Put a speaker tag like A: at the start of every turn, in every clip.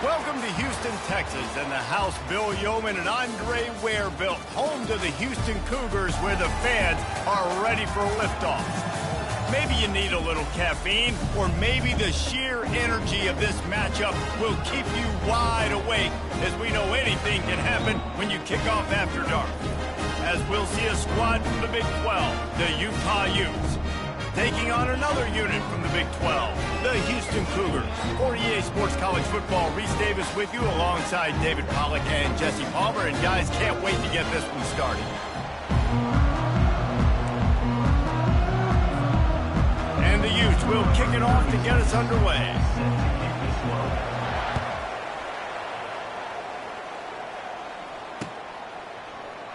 A: Welcome to Houston, Texas, and the house Bill Yeoman and Andre Ware built, home to the Houston Cougars, where the fans are ready for liftoff. Maybe you need a little caffeine, or maybe the sheer energy of this matchup will keep you wide awake, as we know anything can happen when you kick off after dark. As we'll see a squad from the Big 12, the Utah Utes, taking on another unit from the Big 12, the Houston Cougars. For EA Sports College Football, Reese Davis with you alongside David Pollack and Jesse Palmer. And guys, can't wait to get this one started. And the Utes will kick it off to get us underway.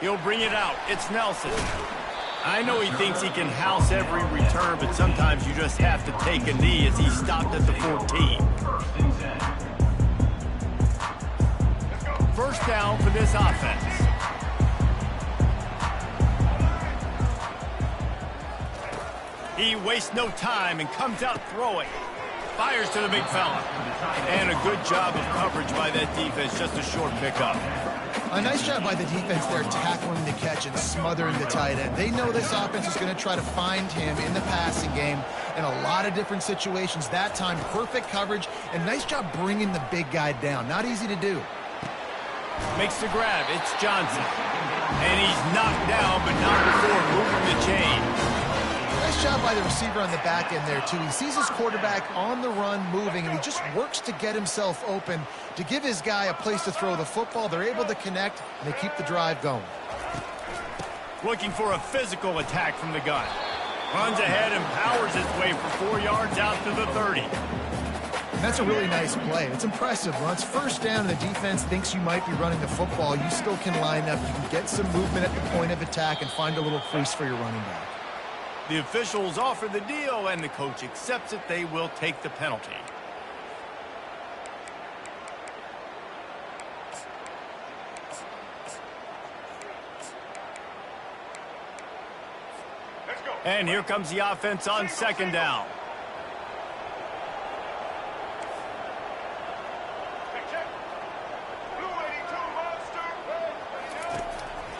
A: He'll bring it out. It's Nelson. I know he thinks he can house every return, but sometimes you just have to take a knee as he stopped at the 14. First down for this offense. He wastes no time and comes out throwing. Fires to the big fella. And a good job of coverage by that defense, just a short pickup.
B: A nice job by the defense there, tackling the catch and smothering the tight end. They know this offense is going to try to find him in the passing game in a lot of different situations. That time, perfect coverage, and nice job bringing the big guy down. Not easy to do.
A: Makes the grab. It's Johnson. And he's knocked down, but not before moving the chain.
B: Nice job by the receiver on the back end there, too. He sees his quarterback on the run moving, and he just works to get himself open to give his guy a place to throw the football. They're able to connect, and they keep the drive going.
A: Looking for a physical attack from the gun. Runs ahead and powers his way for 4 yards out to the 30.
B: And that's a really nice play. It's impressive. Once first down and the defense thinks you might be running the football, you still can line up. You can get some movement at the point of attack and find a little crease for your running back.
A: The officials offer the deal, and the coach accepts it. They will take the penalty. And here comes the offense on second down.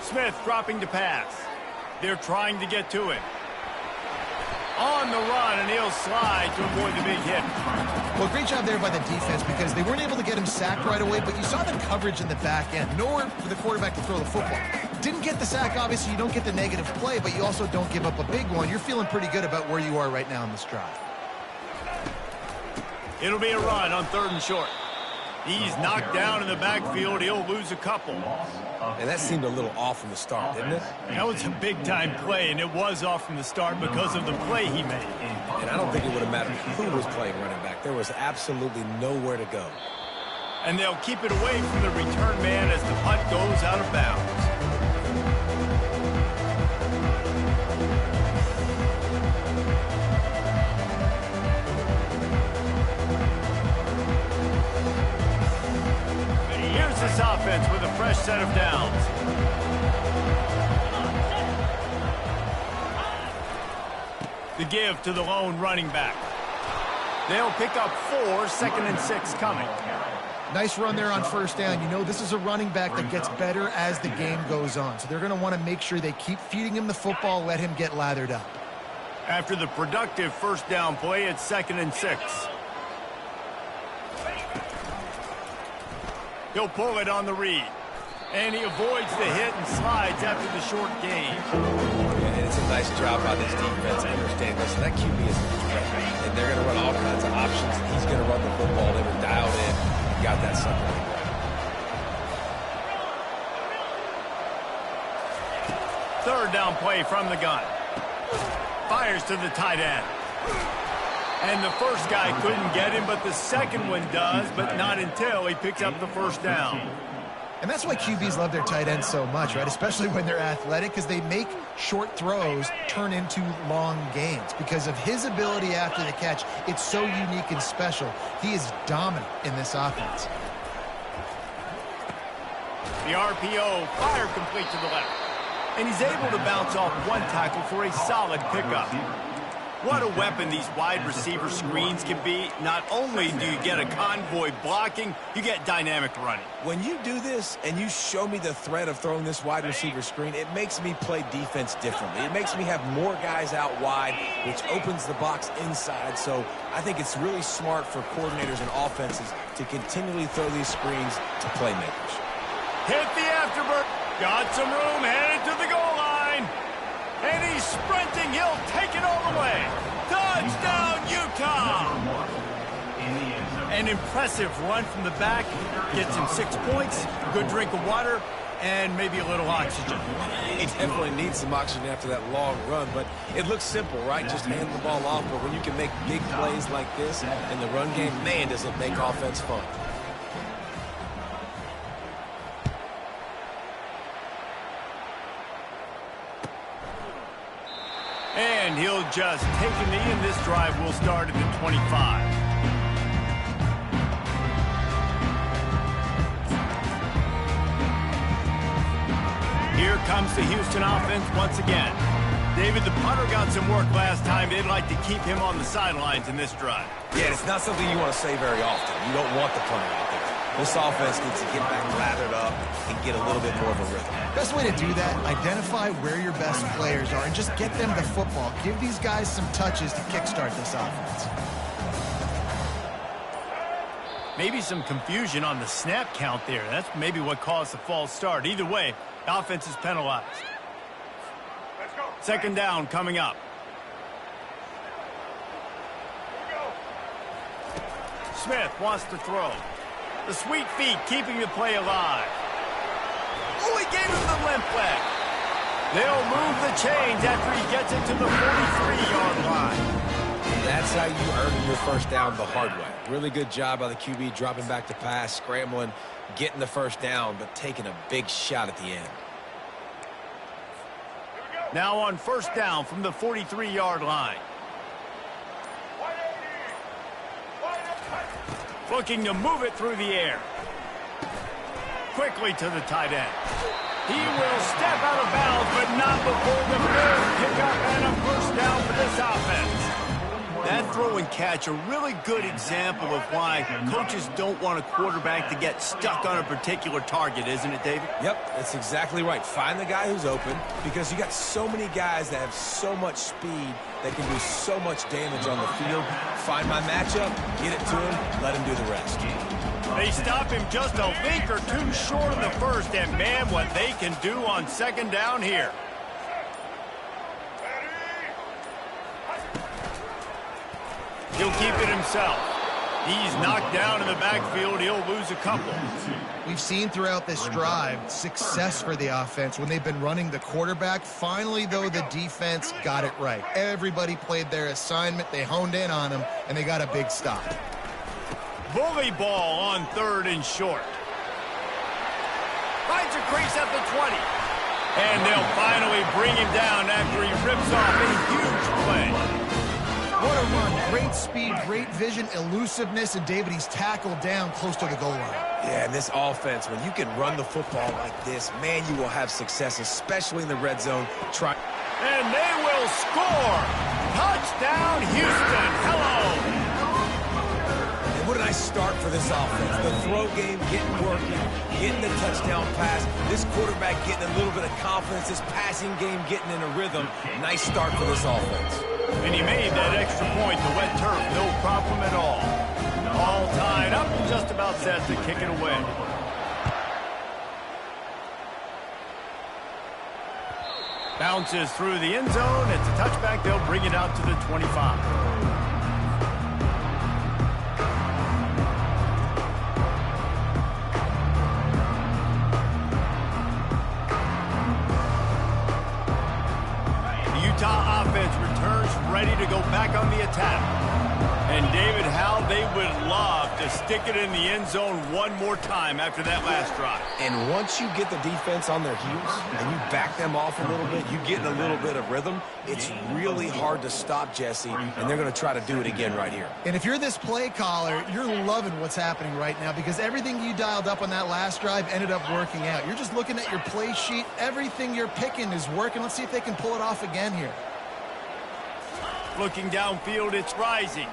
A: Smith dropping to pass. They're trying to get to it. On the run, and he'll slide to avoid the big hit.
B: Well, great job there by the defense because they weren't able to get him sacked right away, but you saw the coverage in the back end. Nowhere for the quarterback to throw the football. Didn't get the sack, obviously. You don't get the negative play, but you also don't give up a big one. You're feeling pretty good about where you are right now in this drive.
A: It'll be a run on 3rd and short. He's knocked down in the backfield. He'll lose a couple.
C: And that seemed a little off from the start, didn't it?
A: That was a big-time play, and it was off from the start because of the play he made.
C: And I don't think it would have mattered who was playing running back. There was absolutely nowhere to go.
A: And they'll keep it away from the return man as the punt goes out of bounds. This offense with a fresh set of downs. The give to the lone running back. They'll pick up 4, 2nd and 6 coming.
B: Nice run there on first down. You know this is a running back that gets better as the game goes on. So they're going to want to make sure they keep feeding him the football, let him get lathered up.
A: After the productive first down play, it's 2nd and 6. He'll pull it on the read. And he avoids the hit and slides after the short gain.
C: Yeah, and it's a nice job by this defense. I understand this. That QB is a threat. And they're going to run all kinds of options. He's going to run the football. They were dialed in. Got that sucker on the ground.
A: 3rd down play from the gun. Fires to the tight end. And the first guy couldn't get him, but the second one does, but not until he picks up the first down.
B: And that's why QBs love their tight ends so much, right? Especially when they're athletic, because they make short throws turn into long gains. Because of his ability after the catch, it's so unique and special. He is dominant in this offense.
A: The RPO, fire complete to the left. And he's able to bounce off one tackle for a solid pickup. What a weapon these wide receiver screens can be. Not only do you get a convoy blocking, you get dynamic running.
C: When you do this and you show me the threat of throwing this wide receiver screen, it makes me play defense differently. It makes me have more guys out wide, which opens the box inside. So I think it's really smart for coordinators and offenses to continually throw these screens to playmakers.
A: Hit the afterburn. Got some room, headed to the goal line. And he's sprinting. He'll take it all the way. Touchdown, Utah! An impressive run from the back. Gets him 6 points, a good drink of water, and maybe a little oxygen.
C: He definitely needs some oxygen after that long run, but it looks simple, right? Just hand the ball off. But when you can make big plays like this in the run game, man, does it make offense fun.
A: And he'll just take a knee, and this drive will start at the 25. Here comes the Houston offense once again. David, the punter got some work last time. They'd like to keep him on the sidelines in this drive.
C: Yeah, it's not something you want to say very often. You don't want the punter out there. This offense needs to get back lathered up and get a little bit more of a rhythm.
B: Best way to do that, identify where your best players are and just get them the football. Give these guys some touches to kickstart this offense.
A: Maybe some confusion on the snap count there. That's maybe what caused the false start. Either way, the offense is penalized. Second down coming up. Smith wants to throw. The sweet feet keeping the play alive. Oh, he gave him the limp leg. They'll move the chains after he gets it to the 43-yard line.
C: That's how you earn your first down the hard way. Really good job by the QB dropping back to pass, scrambling, getting the first down, but taking a big shot at the end.
A: Now on first down from the 43-yard line. Looking to move it through the air. Quickly to the tight end. He will step out of bounds, but not before the third pickup and a first down for this offense. That throw and catch, a really good example of why coaches don't want a quarterback to get stuck on a particular target, isn't it, David?
C: Yep, that's exactly right. Find the guy who's open, because you got so many guys that have so much speed that can do so much damage on the field. Find my matchup, get it to him, let him do the rest.
A: They stop him just a link or two short of the first, and man, what they can do on second down here. He'll keep it himself. He's knocked down in the backfield. He'll lose a couple.
B: We've seen throughout this drive success for the offense when they've been running the quarterback. Finally, though, the defense got it right. Everybody played their assignment. They honed in on him, and they got a big stop.
A: Bully ball on third and short. Finds a crease at the 20. And they'll finally bring him down after he rips off a huge play.
B: What a run. Great speed, great vision, elusiveness, and David, he's tackled down close to the goal line.
C: Yeah, and this offense, when you can run the football like this, man, you will have success, especially in the red zone.
A: And they will score. Touchdown, Houston. Hello.
C: And what a nice start for this offense. The throw game getting working, getting the touchdown pass. This quarterback getting a little bit of confidence. This passing game getting in a rhythm. Nice start for this offense.
A: And he made that extra point, the wet turf, no problem at all. All tied up, just about set to kick it away. Bounces through the end zone. It's a touchback. They'll bring it out to the 25. Utah offense returns ready to go back on the attack. And David, how they would love to stick it in the end zone one more time after that last drive.
C: And once you get the defense on their heels and you back them off a little bit, you get in a little bit of rhythm, it's really hard to stop Jesse, and they're going to try to do it again right here.
B: And if you're this play caller, you're loving what's happening right now because everything you dialed up on that last drive ended up working out. You're just looking at your play sheet. Everything you're picking is working. Let's see if they can pull it off again here.
A: looking downfield, it's rising.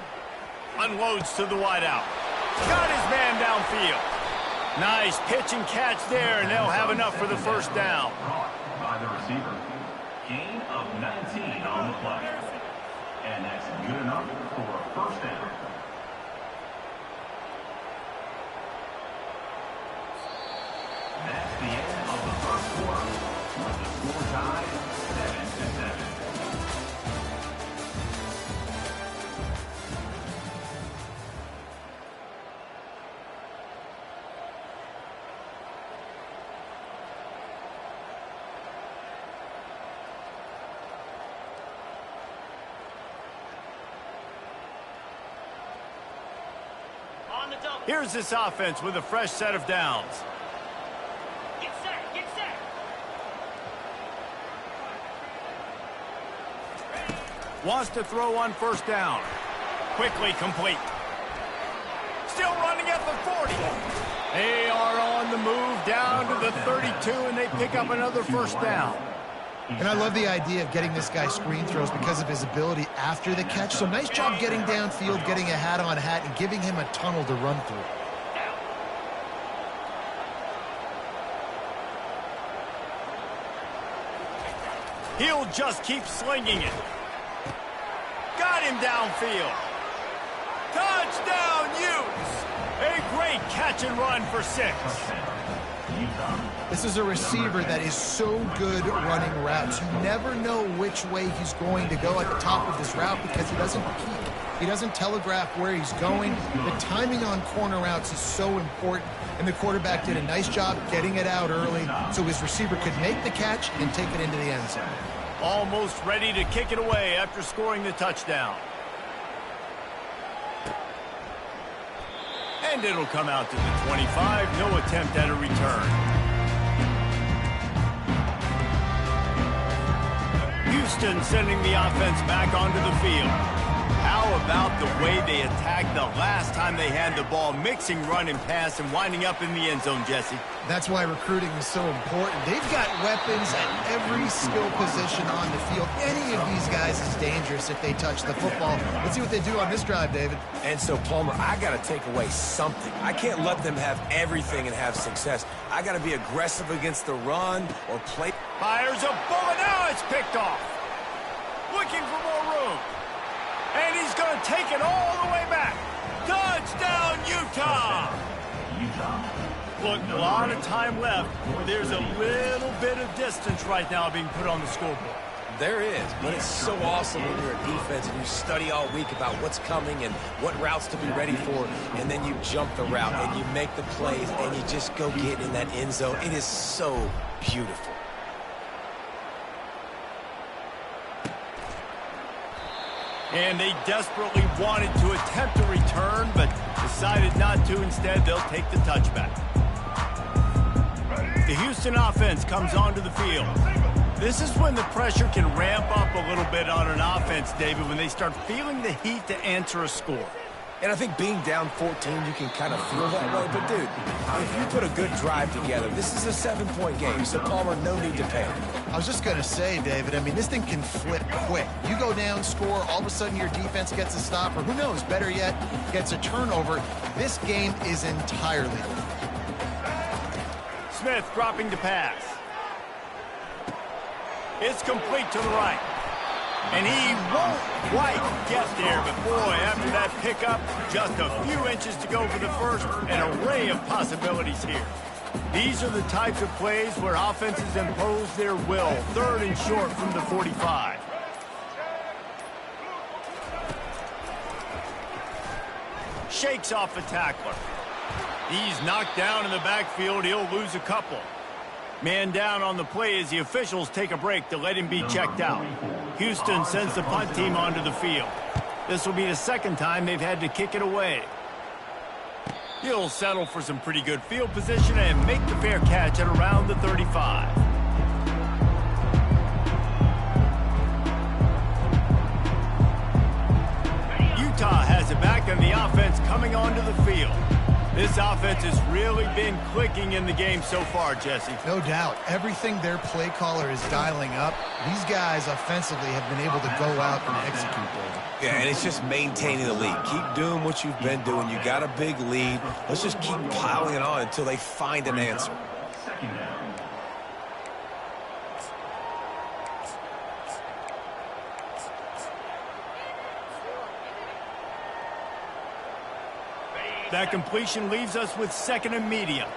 A: Unloads to the wideout. Got his man downfield. Nice pitch and catch there, and they'll have enough for the first down.
D: By the receiver. Gain of 19 on the play. And that's good enough for a first down. That's the end of the first quarter. With the score tied 7-7.
A: Here's this offense with a fresh set of downs.
E: Get set, get set.
A: Wants to throw on first down. Quickly complete. Still running at the 40. They are on the move down to the 32, and they pick up another first down.
B: And I love the idea of getting this guy screen throws because of his ability after the catch. So nice job getting downfield, getting a hat-on-hat, and giving him a tunnel to run through.
A: He'll just keep slinging it. Got him downfield. Touchdown, Utes! A great catch and run for 6.
B: This is a receiver that is so good running routes. You never know which way he's going to go at the top of this route because he doesn't peek. He doesn't telegraph where he's going. The timing on corner routes is so important, and the quarterback did a nice job getting it out early so his receiver could make the catch and take it into the end zone.
A: Almost ready to kick it away after scoring the touchdown. And it'll come out to the 25. No attempt at a return. Houston sending the offense back onto the field. How about the way they attacked the last time they had the ball, mixing run and pass and winding up in the end zone, Jesse?
B: That's why recruiting is so important. They've got weapons at every skill position on the field. Any of these guys is dangerous if they touch the football. Let's see what they do on this drive, David.
C: And so, Palmer, I got to take away something. I can't let them have everything and have success. I got to be aggressive against the run or play.
A: Fires a bullet. Now it's picked off. Looking for more room. And he's going to take it all the way back. Touchdown, Utah! Look, a lot of time left. There's a little bit of distance right now being put on the scoreboard.
C: There is, but it's so awesome when you're a defense and you study all week about what's coming and what routes to be ready for, and then you jump the route and you make the plays and you just go get in that end zone. It is so beautiful.
A: And they desperately wanted to attempt a return, but decided not to. Instead, they'll take the touchback. The Houston offense comes onto the field. This is when the pressure can ramp up a little bit on an offense, David, when they start feeling the heat to answer a score.
C: And I think being down 14, you can kind of feel that way. But, dude, if you put a good drive together, this is a 7-point game. So, Palmer, no need to panic.
B: I was just going to say, David, I mean, this thing can flip quick. You go down, score, all of a sudden your defense gets a stop, or who knows, better yet, gets a turnover. This game is entirely over.
A: Smith dropping to pass. It's complete to the right. And he won't quite get there, but boy, after that pickup, just a few inches to go for the first, an array of possibilities here. These are the types of plays where offenses impose their will. 3rd and short from the 45. Shakes off a tackler. He's knocked down in the backfield. He'll lose a couple. Man down on the play as the officials take a break to let him be checked out. Houston sends the punt team onto the field. This will be the second time they've had to kick it away. He'll settle for some pretty good field position and make the fair catch at around the 35. Utah has it back and the offense coming onto the field. This offense has really been clicking in the game so far, Jesse.
B: No doubt. Everything their play caller is dialing up, these guys offensively have been able to go out and execute, David.
C: Yeah, and it's just maintaining the lead. Keep doing what you've been doing. You got a big lead. Let's just keep piling it on until they find an answer.
D: Second down.
A: That completion leaves us with second and medium.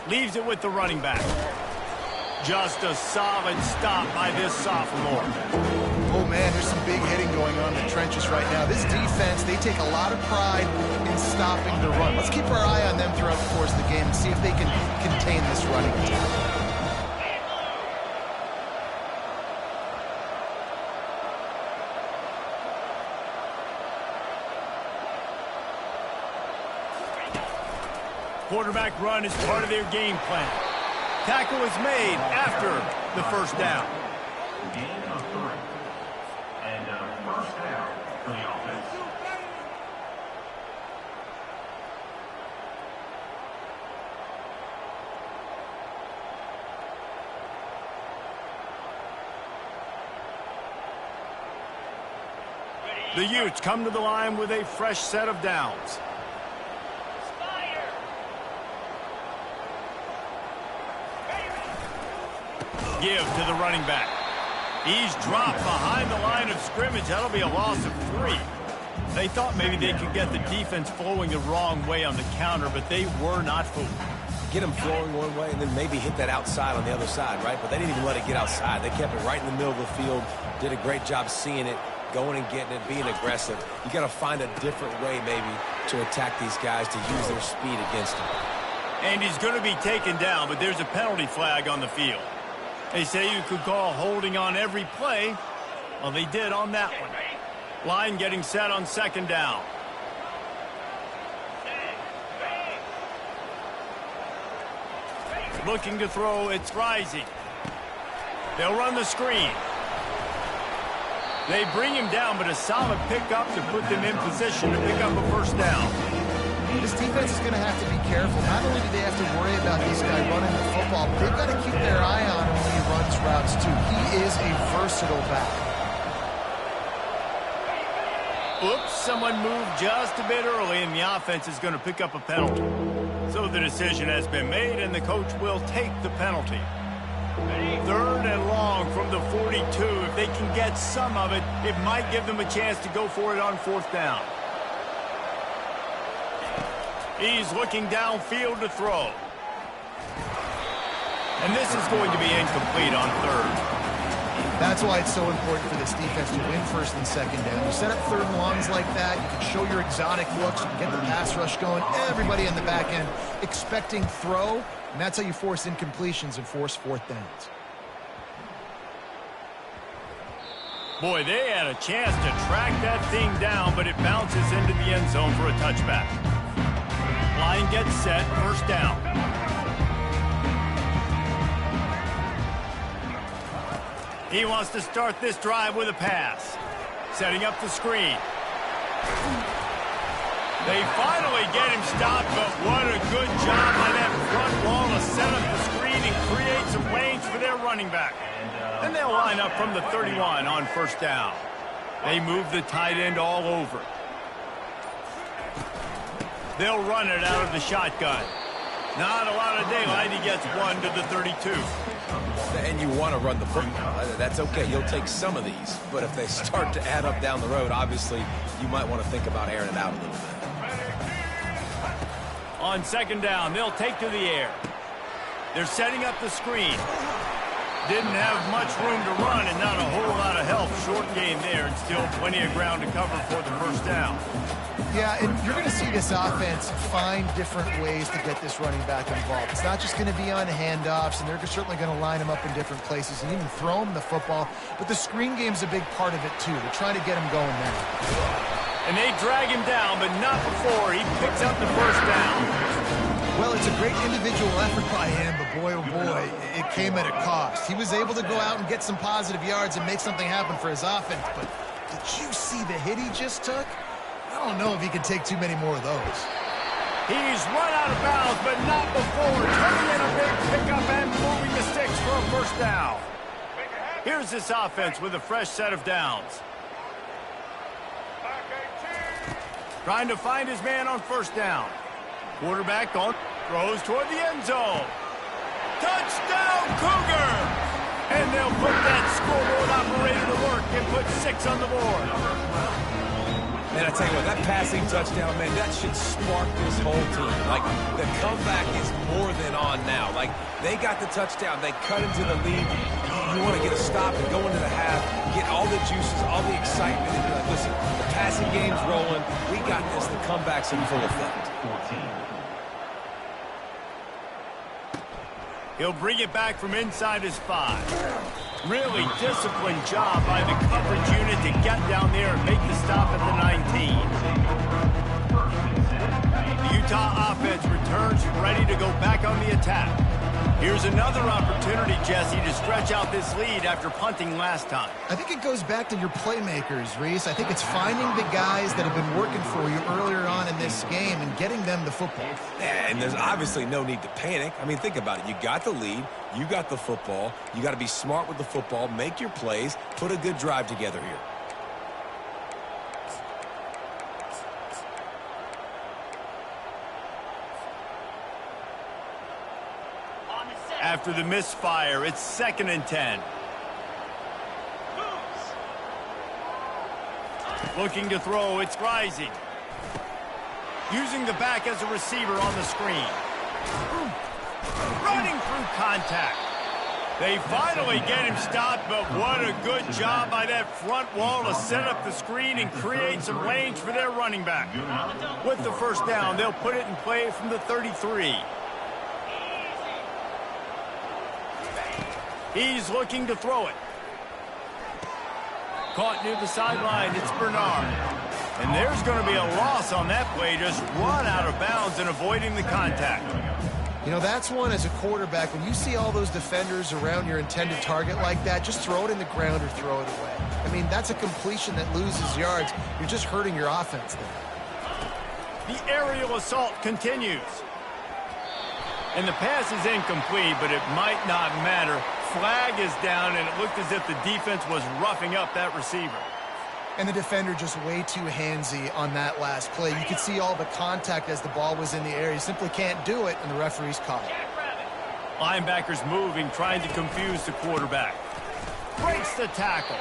A: Leaves it with the running back. Just a solid stop by this sophomore.
B: Oh, man, there's some big hitting going on in the trenches right now. This defense, they take a lot of pride in stopping the run. Let's keep our eye on them throughout the course of the game and see if they can contain this running attack.
A: Quarterback run is part of their game plan. Tackle is made after the first down.
D: Gain of 3. And first down for the offense.
A: The Utes come to the line with a fresh set of downs. Give to the running back. He's dropped behind the line of scrimmage. That'll be a loss of 3. They thought maybe they could get the defense flowing the wrong way on the counter, but they were not fooled.
C: Get them flowing one way and then maybe hit that outside on the other side, right? But they didn't even let it get outside. They kept it right in the middle of the field, did a great job seeing it, going and getting it, being aggressive. You got to find a different way maybe to attack these guys to use their speed against them.
A: And he's going to be taken down, but there's a penalty flag on the field. They say you could call holding on every play. Well, they did on that one. Line getting set on second down. Looking to throw, it's Rising. They'll run the screen. They bring him down, but a solid pickup to put them in position to pick up a first down.
B: This defense is going to have to be careful. Not only do they have to worry about this guy running the football, but they've got to keep their eye on him when he runs routes, too. He is a versatile back.
A: Oops, someone moved just a bit early, and the offense is going to pick up a penalty. So the decision has been made, and the coach will take the penalty. 3rd and long from the 42. If they can get some of it, it might give them a chance to go for it on 4th down. He's looking downfield to throw. And this is going to be incomplete on 3rd.
B: That's why it's so important for this defense to win 1st and 2nd down. You set up 3rd and longs like that, you can show your exotic looks, you can get the pass rush going, everybody in the back end expecting throw, and that's how you force incompletions and force 4th downs.
A: Boy, they had a chance to track that thing down, but it bounces into the end zone for a touchback. Line gets set, 1st down. He wants to start this drive with a pass. Setting up the screen. They finally get him stopped, but what a good job by that front wall to set up the screen and create some lanes for their running back. Then they'll line up from the 31 on 1st down. They move the tight end all over. They'll run it out of the shotgun. Not a lot of daylight. He gets 1 to the 32.
C: And you want to run the football. That's okay. You'll take some of these. But if they start to add up down the road, obviously, you might want to think about airing it out a little bit.
A: On 2nd down, they'll take to the air. They're setting up the screen. Didn't have much room to run and not a whole lot of help. Short game there and still plenty of ground to cover for the 1st down.
B: Yeah, and you're going to see this offense find different ways to get this running back involved. It's not just going to be on handoffs, and they're certainly going to line him up in different places and even throw him the football. But the screen game's a big part of it, too. They're trying to get him going now.
A: And they drag him down, but not before he picks up the 1st down.
B: Well, it's a great individual effort by him, but boy, oh boy, it came at a cost. He was able to go out and get some positive yards and make something happen for his offense, but did you see the hit he just took? I don't know if he can take too many more of those.
A: He's run out of bounds, but not before turning in a big pickup first down. Here's this offense with a fresh set of downs. Trying to find his man on first down. Quarterback on, throws toward the end zone. Touchdown, Cougar! And they'll put that scoreboard operator to work and put 6 on the board.
C: Man, I tell you what, that passing touchdown, man, that should spark this whole team. Like, the comeback is more than on now. Like, they got the touchdown. They cut into the lead. You want to get a stop and go into the half, get all the juices, all the excitement, and be like, listen, the passing game's rolling. We got this. The comeback's in full effect.
D: 14.
A: He'll bring it back from inside his 5. Really disciplined job by the coverage unit to get down there and make the stop at the 19. The Utah offense returns ready to go back on the attack. Here's another opportunity, Jesse, to stretch out this lead after punting last time.
B: I think it goes back to your playmakers, Reese. I think it's finding the guys that have been working for you earlier on in this game and getting them the football.
C: Yeah, and there's obviously no need to panic. I mean, think about it. You got the lead. You got the football. You got to be smart with the football, make your plays, put a good drive together here.
A: After the misfire, it's 2nd and 10. Looking to throw, it's Rising. Using the back as a receiver on the screen. Running through contact. They finally get him stopped, but what a good job by that front wall to set up the screen and create some range for their running back. With the first down, they'll put it in play from the 33. He's looking to throw it. Caught near the sideline, it's Bernard. And there's going to be a loss on that play, just run out of bounds and avoiding the contact.
B: You know, that's one as a quarterback. When you see all those defenders around your intended target like that, just throw it in the ground or throw it away. I mean, that's a completion that loses yards. You're just hurting your offense there.
A: The aerial assault continues. And the pass is incomplete, but it might not matter. Flag is down, and it looked as if the defense was roughing up that receiver.
B: And the defender just way too handsy on that last play. You could see all the contact as the ball was in the air. He simply can't do it, and the referee's caught it.
A: Linebackers moving, trying to confuse the quarterback. Breaks the tackle.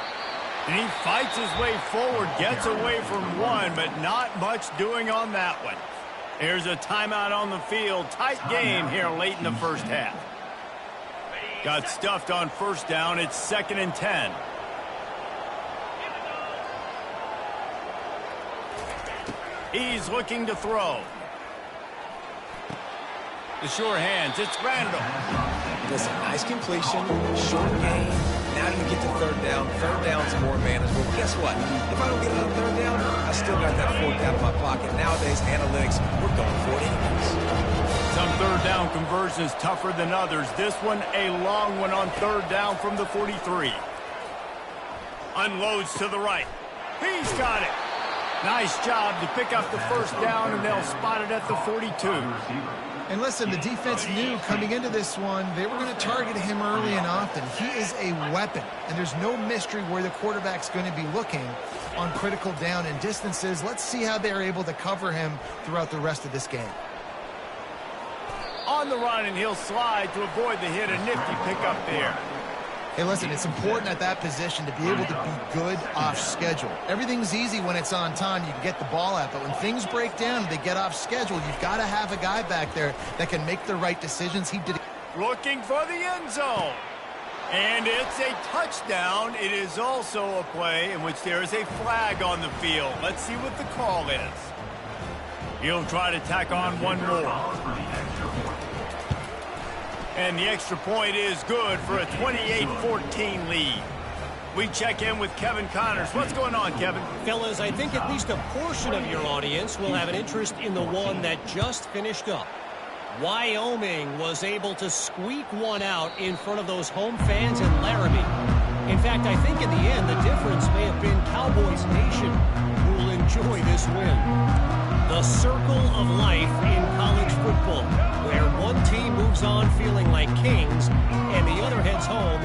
A: And he fights his way forward, gets away from one, but not much doing on that one. Here's a timeout on the field. Tight game here late in the first half. Got stuffed on first down. It's 2nd and 10. He's looking to throw. The sure hands. It's Randall.
C: Listen, nice completion, short game. Now you get to third down. Third down's more manageable. Guess what? If I don't get it on third down, I still got that fourth down in my pocket. Nowadays, analytics, we're going for it anyways.
A: Some third down conversions tougher than others. This one, a long one on third down from the 43. Unloads to the right. He's got it. Nice job to pick up the first down, and they'll spot it at the 42.
B: And listen, the defense knew coming into this one, they were going to target him early and often. He is a weapon, and there's no mystery where the quarterback's going to be looking on critical down and distances. Let's see how they're able to cover him throughout the rest of this game.
A: On the run, and he'll slide to avoid the hit. A nifty pickup there.
B: Hey, listen, it's important at that position to be able to be good off schedule. Everything's easy when it's on time. You can get the ball out, but when things break down and they get off schedule, you've got to have a guy back there that can make the right decisions. He did it.
A: Looking for the end zone. And it's a touchdown. It is also a play in which there is a flag on the field. Let's see what the call is. He'll try to tack on one more. And the extra point is good for a 28-14 lead. We check in with Kevin Connors. What's going on, Kevin?
F: Fellas, I think at least a portion of your audience will have an interest in the one that just finished up. Wyoming was able to squeak one out in front of those home fans in Laramie. In fact, I think in the end, the difference may have been Cowboys Nation who will enjoy this win. The circle of life in college football, where one team moves on feeling like kings and the other heads home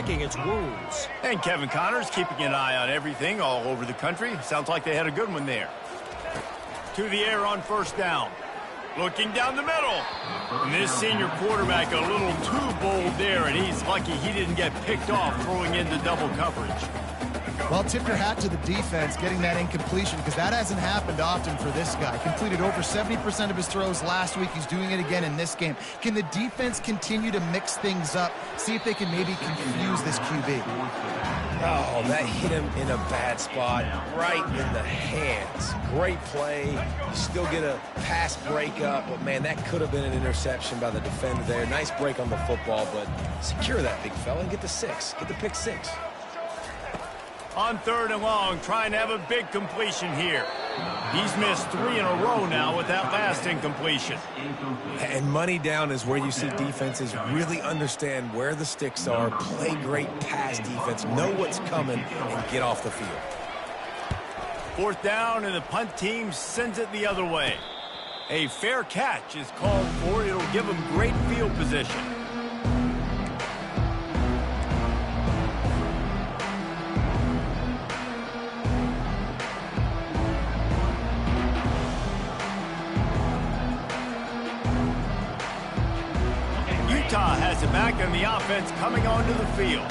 F: licking its wounds.
A: And Kevin Connors keeping an eye on everything all over the country. Sounds like they had a good one there. To the air on first down. Looking down the middle. And this senior quarterback a little too bold there, and he's lucky he didn't get picked off throwing into double coverage.
B: Well, tip your hat to the defense getting that incompletion, because that hasn't happened often for this guy. Completed over 70% of his throws last week. He's doing it again in this game. Can the defense continue to mix things up? See if they can maybe confuse this QB.
C: Oh, that hit him in a bad spot, right in the hands. Great play. You still get a pass breakup, but, man, that could have been an interception by the defender there. Nice break on the football, but secure that big fella and get the 6. Get the pick 6.
A: On third and long, trying to have a big completion here. He's missed 3 in a row now with that last incompletion.
C: And money down is where you see defenses really understand where the sticks are, play great pass defense, know what's coming, and get off the field.
A: Fourth down, and the punt team sends it the other way. A fair catch is called for. It'll give them great field position. Utah has it back, and the offense coming onto the field.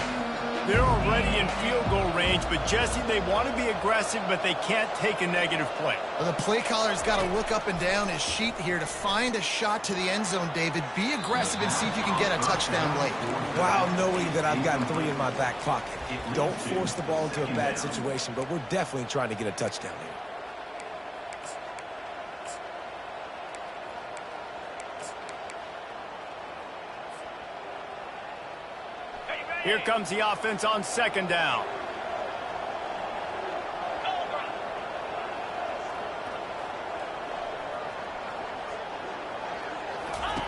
A: They're already in field goal range, but Jesse, they want to be aggressive, but they can't take a negative play.
B: Well, the play caller's got to look up and down his sheet here to find a shot to the end zone, David. Be aggressive and see if you can get a touchdown late.
C: While knowing that I've got 3 in my back pocket, don't force the ball into a bad situation, but we're definitely trying to get a touchdown here.
A: Here comes the offense on second down.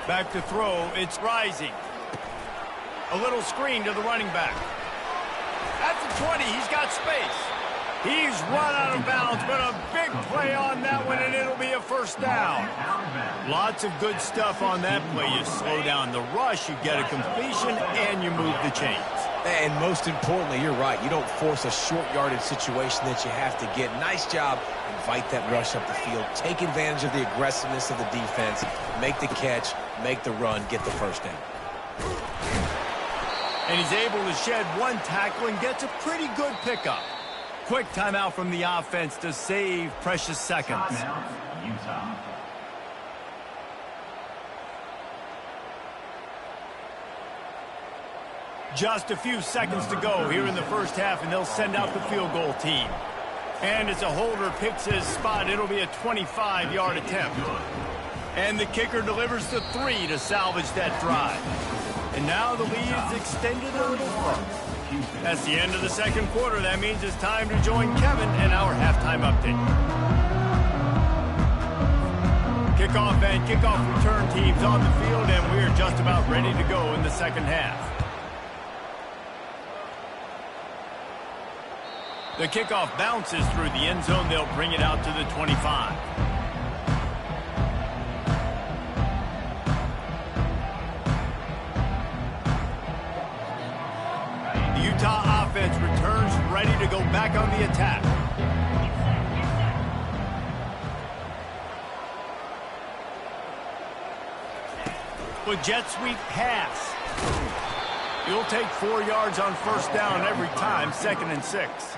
A: Back to throw, it's Rising. A little screen to the running back. At the 20, he's got space. He's run out of bounds, but a big play on that one, and it'll be a first down. Lots of good stuff on that play. You slow down the rush, you get a completion, and you move the chains.
C: And most importantly, you're right. You don't force a short yardage situation that you have to get. Nice job. Invite that rush up the field. Take advantage of the aggressiveness of the defense. Make the catch, make the run, get the first down.
A: And he's able to shed one tackle and gets a pretty good pickup. Quick timeout from the offense to save precious seconds.
D: Utah.
A: Just a few seconds to go here in the first half, and they'll send out the field goal team. And as a holder picks his spot, it'll be a 25-yard attempt. And the kicker delivers the 3 to salvage that drive. And now the lead is extended a little further. That's the end of the second quarter. That means it's time to join Kevin in our halftime update. Kickoff and kickoff return teams on the field, and we're just about ready to go in the second half. The kickoff bounces through the end zone. They'll bring it out to the 25. The Utah offense returns ready to go back on the attack. With jet sweep pass. He'll take 4 yards on first down every time, 2nd and 6.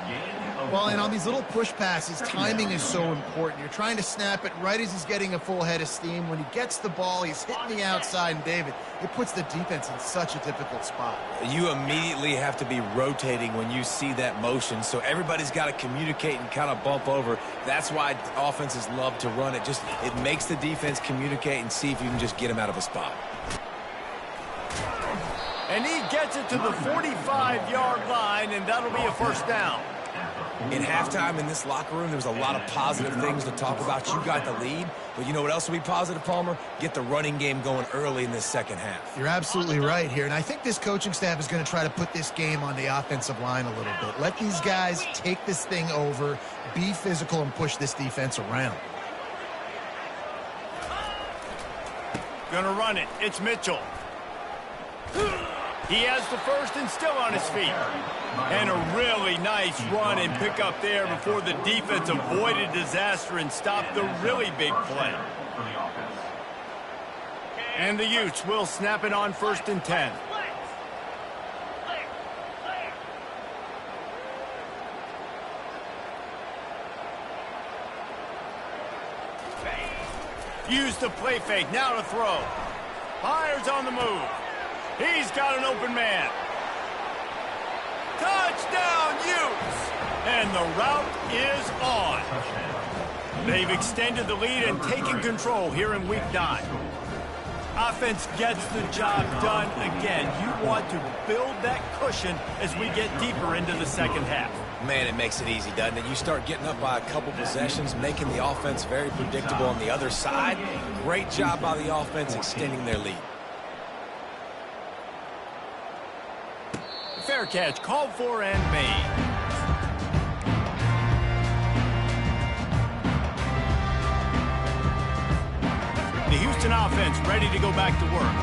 B: Well, and on these little push passes, timing is so important. You're trying to snap it right as he's getting a full head of steam. When he gets the ball, he's hitting the outside, and David, it puts the defense in such a difficult spot.
C: You immediately have to be rotating when you see that motion, so everybody's got to communicate and kind of bump over. That's why offenses love to run it. It makes the defense communicate and see if you can just get him out of a spot.
A: And he gets it to the 45-yard line, and that'll be a first down.
C: In halftime in this locker room, there was a lot of positive things to talk about. You got the lead, but you know what else will be positive, Palmer? Get the running game going early in this second half.
B: You're absolutely right here, and I think this coaching staff is going to try to put this game on the offensive line a little bit. Let these guys take this thing over, be physical, and push this defense around.
A: Gonna run it. It's Mitchell. He has the first and still on his feet. And a really nice run and pick up there before the defense avoided disaster and stopped the really big play. And the Utes will snap it on 1st and 10. Use the play fake, now to throw. Fires on the move. He's got an open man. Touchdown, Utes! And the route is on. They've extended the lead and taken control here in Week 9. Offense gets the job done again. You want to build that cushion as we get deeper into the second half.
C: Man, it makes it easy, doesn't it? You start getting up by a couple possessions, making the offense very predictable on the other side. Great job by the offense extending their lead.
A: Fair catch, called for and made. The Houston offense ready to go back to work.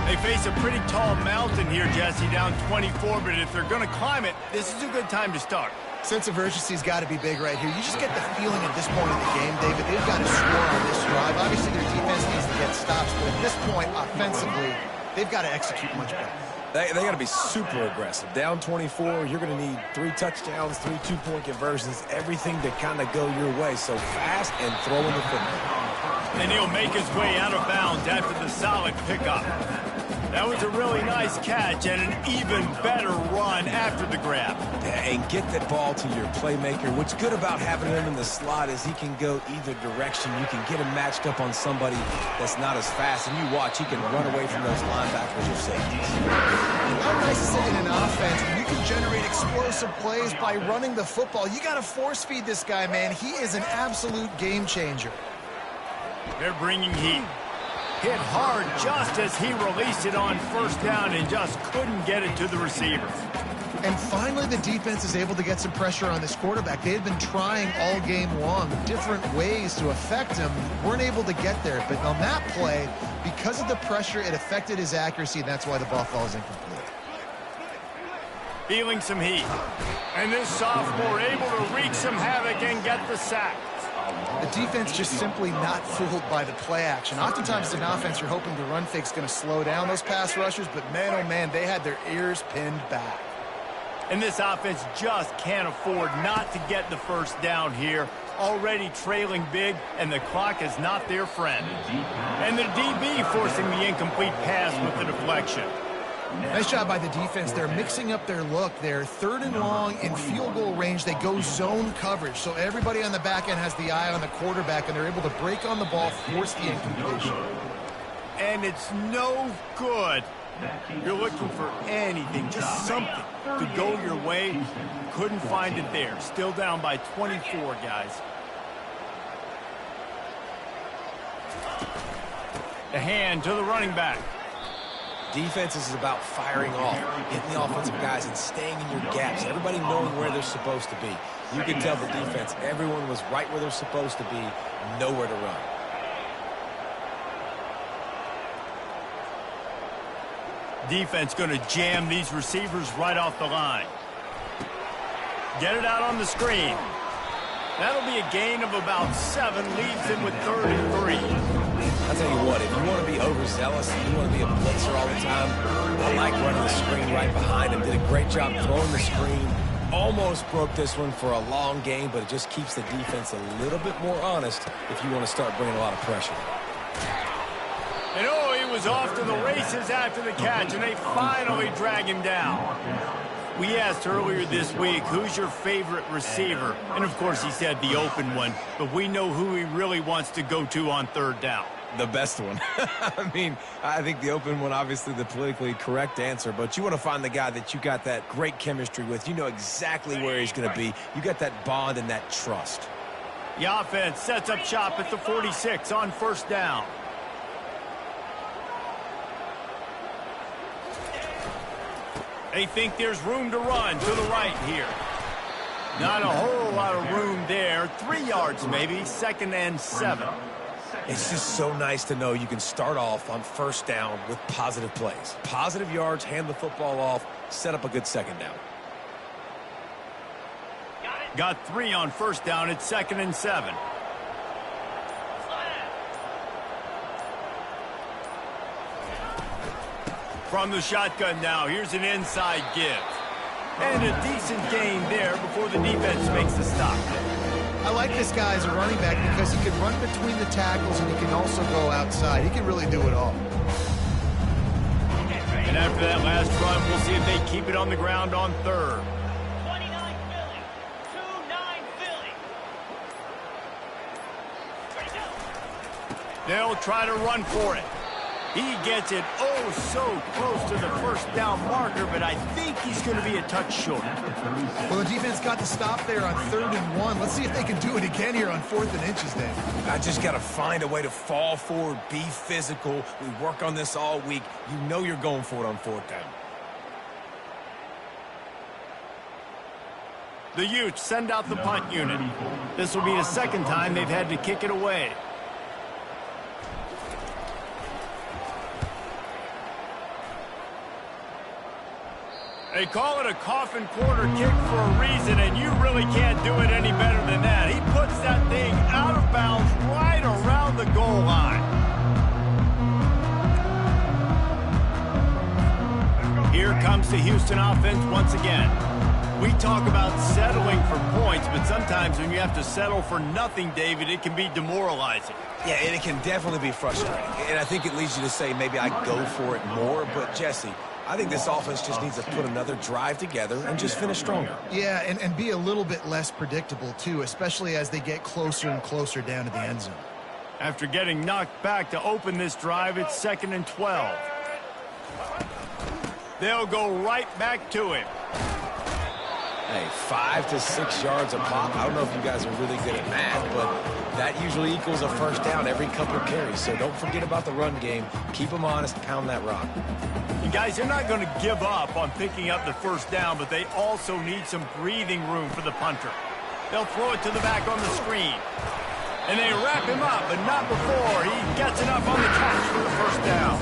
A: They face a pretty tall mountain here, Jesse, down 24, but if they're going to climb it, this is a good time to start.
B: Sense of urgency's got to be big right here. You just get the feeling at this point in the game, David, they've got to score on this drive. Obviously, their defense needs to get stops, but at this point, offensively, they've got to execute much better.
C: They got to be super aggressive. Down 24, you're going to need 3 touchdowns, 3 two-point conversions, everything to kind of go your way. So fast and throwing the football.
A: And he'll make his way out of bounds after the solid pickup. That was a really nice catch and an even better run after the grab.
C: And get that ball to your playmaker. What's good about having him in the slot is he can go either direction. You can get him matched up on somebody that's not as fast. And you watch, he can run away from those linebackers or safeties.
B: How nice is it in an offense when you can generate explosive plays by running the football? You got to force feed this guy, man. He is an absolute game changer.
A: They're bringing heat. Hit hard just as he released it on 1st down and just couldn't get it to the receiver.
B: And finally, the defense is able to get some pressure on this quarterback. They had been trying all game long different ways to affect him. Weren't able to get there. But on that play, because of the pressure, it affected his accuracy, and that's why the ball falls incomplete.
A: Feeling some heat. And this sophomore able to wreak some havoc and get the sack.
B: The defense just simply not fooled by the play action. Oftentimes, in offense, you're hoping the run fake's going to slow down those pass rushers, but man, oh man, they had their ears pinned back.
A: And this offense just can't afford not to get the 1st down here. Already trailing big, and the clock is not their friend. And the DB forcing the incomplete pass with the deflection.
B: Nice job by the defense. They're mixing up their look. They're 3rd and long in field goal range. They go zone coverage. So everybody on the back end has the eye on the quarterback, and they're able to break on the ball, force the incompletion.
A: And it's no good. You're looking for anything, just something to go your way. Couldn't find it there. Still down by 24, guys. The hand to the running back.
C: Defense is about firing off, getting the offensive guys and staying in your gaps. Everybody knowing where they're supposed to be. You can tell the defense, everyone was right where they're supposed to be, nowhere to run.
A: Defense going to jam these receivers right off the line. Get it out on the screen. That'll be a gain of about 7, leaves him with 3rd and 3.
C: I'll tell you what, if you want to be overzealous and you want to be a blitzer all the time, I like running the screen right behind him. Did a great job throwing the screen. Almost broke this one for a long game, but it just keeps the defense a little bit more honest if you want to start bringing a lot of pressure.
A: And oh, he was off to the races after the catch, and they finally drag him down. We asked earlier this week, who's your favorite receiver? And, of course, he said the open one, but we know who he really wants to go to on 3rd down.
C: The best one. I mean, I think the open one, obviously the politically correct answer, but you want to find the guy that you got that great chemistry with. You know exactly where he's going to be. You got that bond and that trust.
A: The offense sets up shop at the 46 on 1st down. They think there's room to run to the right here. Not a whole lot of room there. 3 yards maybe, 2nd and 7.
C: It's just so nice to know you can start off on first down with positive plays. Positive yards, hand the football off, set up a good second down.
A: Got 3 on first down. It's 2nd and 7. From the shotgun now, here's an inside give. And a decent gain there before the defense makes the stop.
B: I like this guy as a running back because he can run between the tackles and he can also go outside. He can really do it all.
A: And after that last run, we'll see if they keep it on the ground on 3rd.
E: 29 Philly. 2-9 Philly. Ready to go.
A: They'll try to run for it. He gets it oh so close to the first down marker, but I think he's going to be a touch short.
B: Well, the defense got the stop there on 3rd and 1. Let's see if they can do it again here on 4th and inches, Dave.
C: I just got to find a way to fall forward, be physical. We work on this all week. You know you're going for it on 4th down.
A: The Utes send out the punt unit. This will be the 2nd time they've had to kick it away. They call it a coffin quarter kick for a reason, and you really can't do it any better than that. He puts that thing out of bounds right around the goal line. Here comes the Houston offense once again. We talk about settling for points, but sometimes when you have to settle for nothing, David, it can be demoralizing.
C: Yeah, and it can definitely be frustrating. And I think it leads you to say maybe I go for it more. But, Jesse, I think this offense just needs to put another drive together and just finish stronger.
B: Yeah, and be a little bit less predictable, too, especially as they get closer and closer down to the end zone.
A: After getting knocked back to open this drive, it's 2nd and 12. They'll go right back to him.
C: Hey, 5 to 6 yards a pop. I don't know if you guys are really good at math, but that usually equals a first down every couple of carries. So don't forget about the run game. Keep them honest. Pound that rock.
A: And guys, they're not going to give up on picking up the first down, but they also need some breathing room for the punter. They'll throw it to the back on the screen. And they wrap him up, but not before he gets enough on the catch for the first down.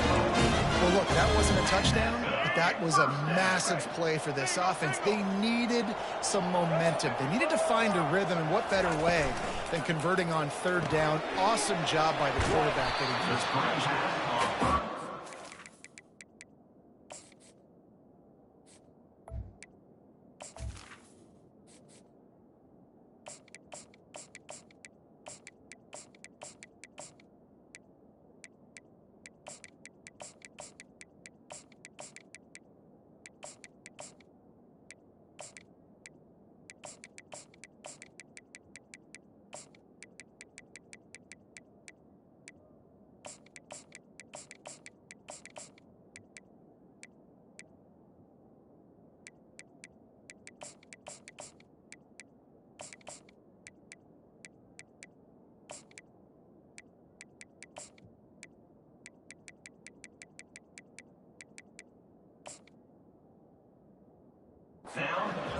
B: Well, look, that wasn't a touchdown, but that was a massive play for this offense. They needed some momentum. They needed to find a rhythm, and what better way than converting on 3rd down. Awesome job by the quarterback getting first punch.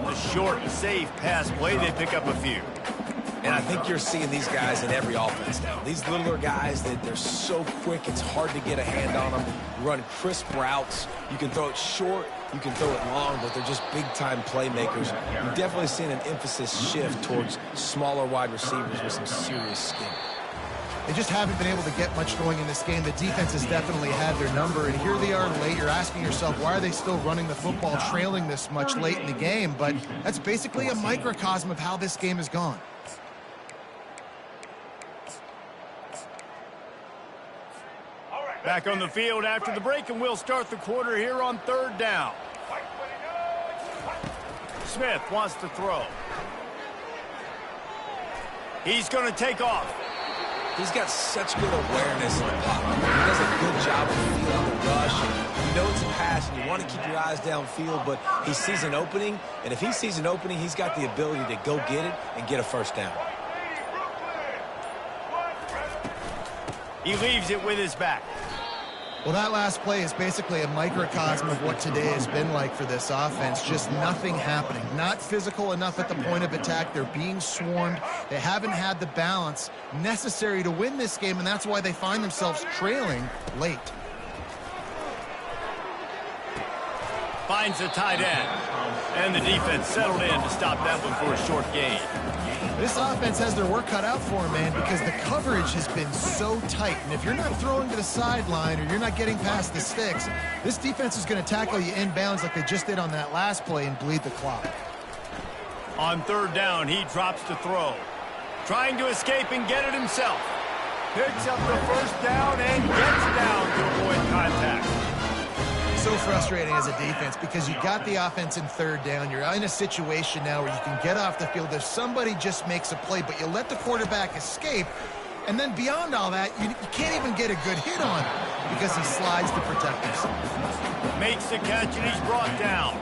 A: The short and safe pass play, they pick up a few.
C: And I think you're seeing these guys in every offense now. These littler guys, they're so quick, it's hard to get a hand on them. Run crisp routes. You can throw it short, you can throw it long, but they're just big-time playmakers. You've definitely seen an emphasis shift towards smaller wide receivers with some serious skill.
B: They just haven't been able to get much going in this game. The defense has definitely had their number, and here they are late. You're asking yourself, why are they still running the football, trailing this much late in the game? But that's basically a microcosm of how this game has gone.
A: Back on the field after the break, and we'll start the quarter here on 3rd down. Smith wants to throw. He's going to take off.
C: He's got such good awareness in the pocket. He does a good job of feeling the rush. You know it's a pass, and you want to keep your eyes downfield, but he sees an opening, and if he sees an opening, he's got the ability to go get it and get a first down.
A: He leaves it with his back.
B: Well, that last play is basically a microcosm of what today has been like for this offense. Just nothing happening. Not physical enough at the point of attack. They're being swarmed. They haven't had the balance necessary to win this game, and that's why they find themselves trailing late.
A: Finds the tight end. And the defense settled in to stop that one for a short gain.
B: This offense has their work cut out for them, man, because the coverage has been so tight. And if you're not throwing to the sideline or you're not getting past the sticks, this defense is going to tackle you inbounds like they just did on that last play and bleed the clock.
A: On third down, he drops to throw. Trying to escape and get it himself. Picks up the first down and gets down to avoid contact.
B: So frustrating as a defense because you got the offense in third down. You're in a situation now where you can get off the field if somebody just makes a play, but you let the quarterback escape. And then beyond all that, you can't even get a good hit on him because he slides to protect himself.
A: Makes the catch and he's brought down.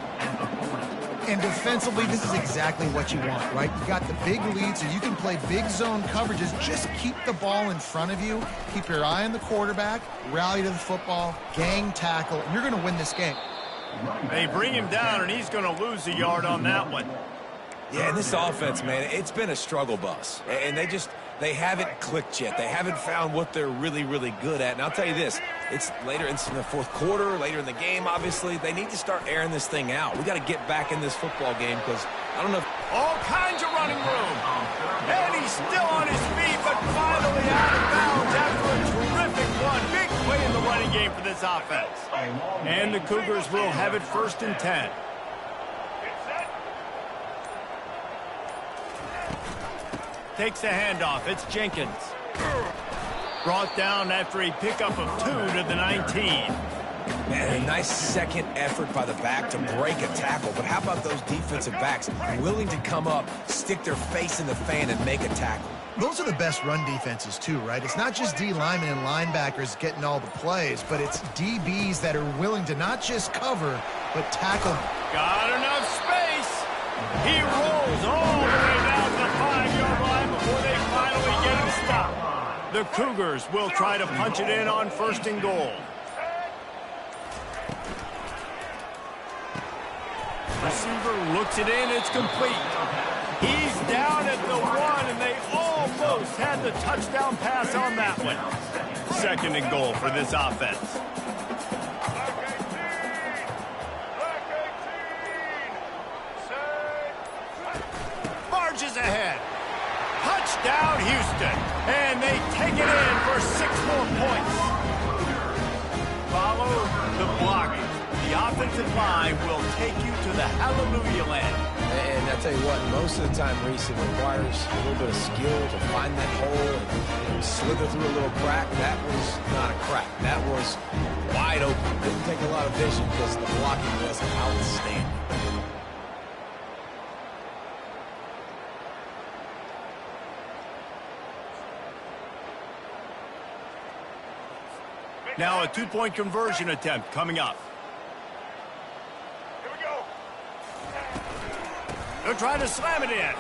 B: And defensively, this is exactly what you want, right? You got the big lead, so you can play big zone coverages. Just keep the ball in front of you. Keep your eye on the quarterback. Rally to the football. Gang tackle. And you're going to win this game.
A: They bring him down, and he's going to lose a yard on that one.
C: Yeah, and this offense, man, it's been a struggle bus. And they haven't clicked yet. They haven't found what they're really, really good at. And I'll tell you this, it's later in the fourth quarter, later in the game, obviously. They need to start airing this thing out. We got to get back in this football game because I don't know if...
A: All kinds of running room. And he's still on his feet, but finally out of bounds after a terrific run. Big play in the running game for this offense. And the Cougars will have it 1st and 10. Takes the handoff. It's Jenkins. Brought down after a pickup of 2 to the 19.
C: Man, a nice second effort by the back to break a tackle. But how about those defensive backs willing to come up, stick their face in the fan, and make a tackle?
B: Those are the best run defenses, too, right? It's not just D linemen and linebackers getting all the plays, but it's DBs that are willing to not just cover, but tackle.
A: Got enough space. He rolls all the way down to the 5-yard line before they finally get him stopped. The Cougars will try to punch it in on 1st and goal. Receiver looks it in. It's complete. He's down at the 1, and they almost had the touchdown pass on that one. 2nd and goal for this offense. Marches ahead. Touchdown, Houston. And they take it in for 6 more points. Follow the blockers. The offensive line will take you to the hallelujah land.
C: And I tell you what, most of the time, Reese, it requires a little bit of skill to find that hole and slither through a little crack. That was not a crack. That was wide open. Didn't take a lot of vision because the blocking was outstanding.
A: Now a 2-point conversion attempt coming up.
E: Here we go.
A: They'll try to slam it in.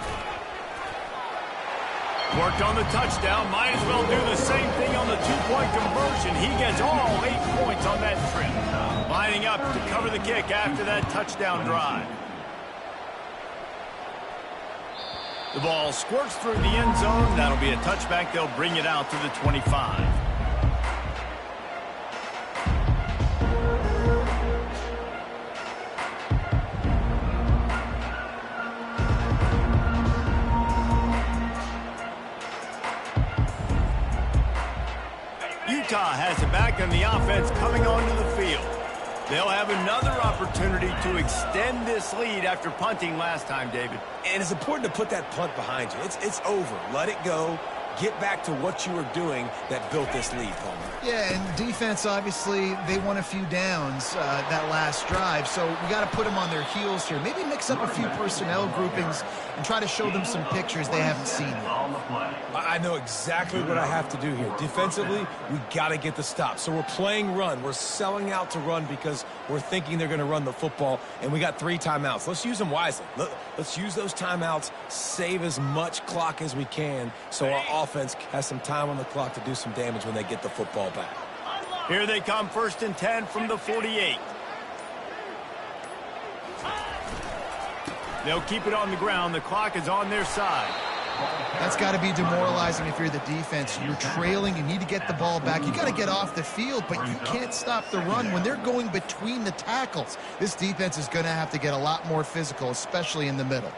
A: Worked on the touchdown. Might as well do the same thing on the 2-point conversion. He gets all 8 points on that trip. Lining up to cover the kick after that touchdown drive. The ball squirts through the end zone. That'll be a touchback. They'll bring it out to the 25. Utah has it back on the offense coming onto the field. They'll have another opportunity to extend this lead after punting last time, David.
C: And it's important to put that punt behind you. It's over. Let it go. Get back to what you were doing that built this lead, Palmer.
B: Yeah, and defense, obviously, they won a few downs that last drive, so we got to put them on their heels here. Maybe mix up a few personnel groupings and try to show them some pictures they haven't seen yet.
C: I know exactly what I have to do here. Defensively, we got to get the stop. So we're playing run. We're selling out to run because we're thinking they're going to run the football, and we got 3 timeouts. Let's use them wisely. Let's use those timeouts, save as much clock as we can so our offense has some time on the clock to do some damage when they get the football back.
A: Here they come, 1st and 10 from the 48. They'll keep it on the ground. The clock is on their side.
B: That's got to be demoralizing if you're the defense. You're trailing. You need to get the ball back. You got to get off the field, but you can't stop the run when they're going between the tackles. This defense is going to have to get a lot more physical, especially in the middle.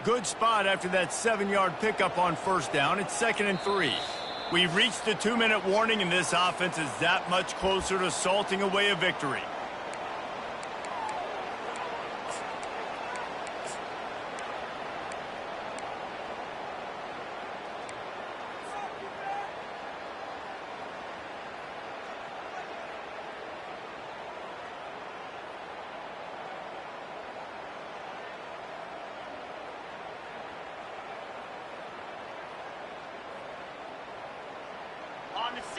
A: Good spot after that 7-yard pickup on 1st down. It's 2nd and 3. We've reached the 2-minute warning, and this offense is that much closer to salting away a victory.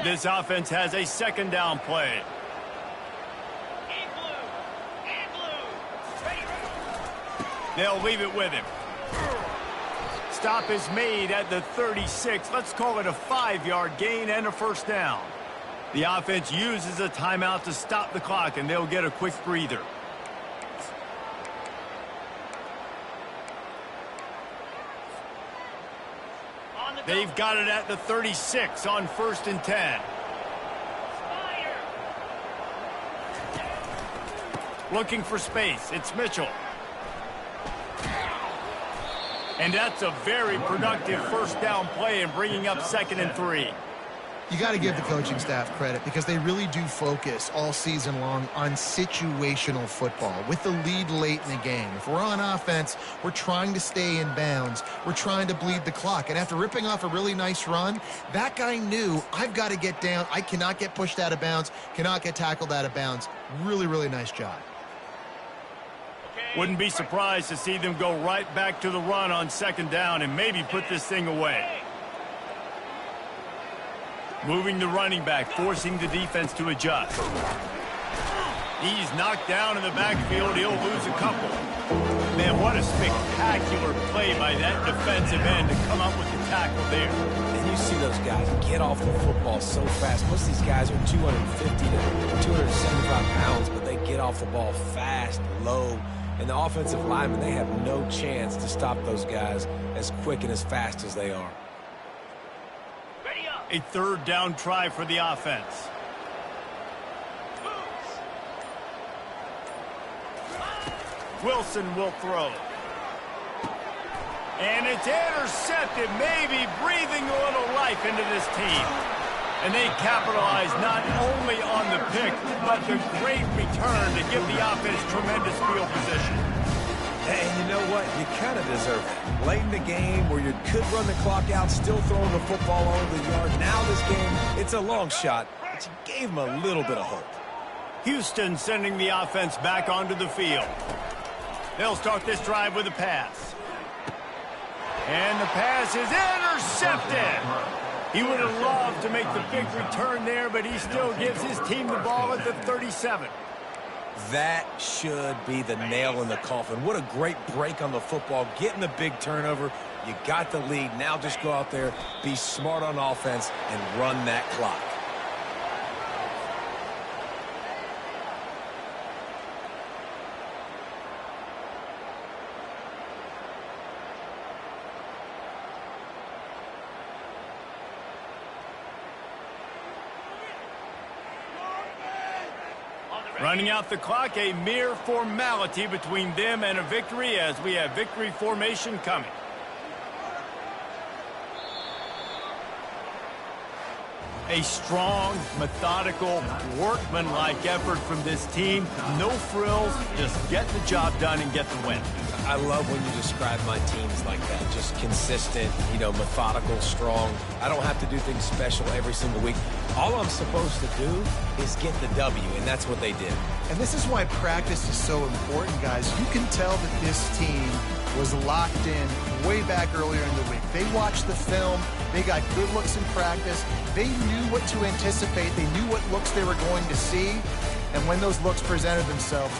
A: This offense has a 2nd down play. They'll leave it with him. Stop is made at the 36. Let's call it a 5-yard gain and a 1st down. The offense uses a timeout to stop the clock, and they'll get a quick breather. They've got it at the 36 on 1st and 10. Looking for space. It's Mitchell. And that's a very productive 1st down play and bringing up 2nd and 3.
B: You got to give the coaching staff credit because they really do focus all season long on situational football with the lead late in the game. If we're on offense, we're trying to stay in bounds. We're trying to bleed the clock. And after ripping off a really nice run, that guy knew, I've got to get down. I cannot get pushed out of bounds, cannot get tackled out of bounds. Really, really nice job.
A: Wouldn't be surprised to see them go right back to the run on 2nd down and maybe put this thing away. Moving the running back, forcing the defense to adjust. He's knocked down in the backfield. He'll lose a couple. Man, what a spectacular play by that defensive end to come up with the tackle there.
C: And you see those guys get off the football so fast. Most of these guys are 250 to 275 pounds, but they get off the ball fast, low. And the offensive linemen, they have no chance to stop those guys as quick and as fast as they are.
A: A 3rd down try for the offense. Wilson will throw. And it's intercepted, maybe breathing a little life into this team. And they capitalize not only on the pick, but the great return to give the offense tremendous field position.
C: And you know what? You kind of deserve it. Late in the game where you could run the clock out, still throwing the football over the yard. Now this game, it's a long shot, but you gave them a little bit of hope.
A: Houston sending the offense back onto the field. They'll start this drive with a pass. And the pass is intercepted. He would have loved to make the big return there, but he still gives his team the ball at the 37.
C: That should be the nail in the coffin. What a great break on the football. Getting the big turnover. You got the lead. Now just go out there, be smart on offense, and run that clock.
A: Running out the clock, a mere formality between them and a victory as we have victory formation coming. A strong, methodical, workmanlike effort from this team. No frills, just get the job done and get the win.
C: I love when you describe my teams like that. Just consistent, methodical, strong. I don't have to do things special every single week. All I'm supposed to do is get the W, and that's what they did.
B: And this is why practice is so important, guys. You can tell that this team was locked in way back earlier in the week. They watched the film. They got good looks in practice. They knew what to anticipate. They knew what looks they were going to see. And when those looks presented themselves,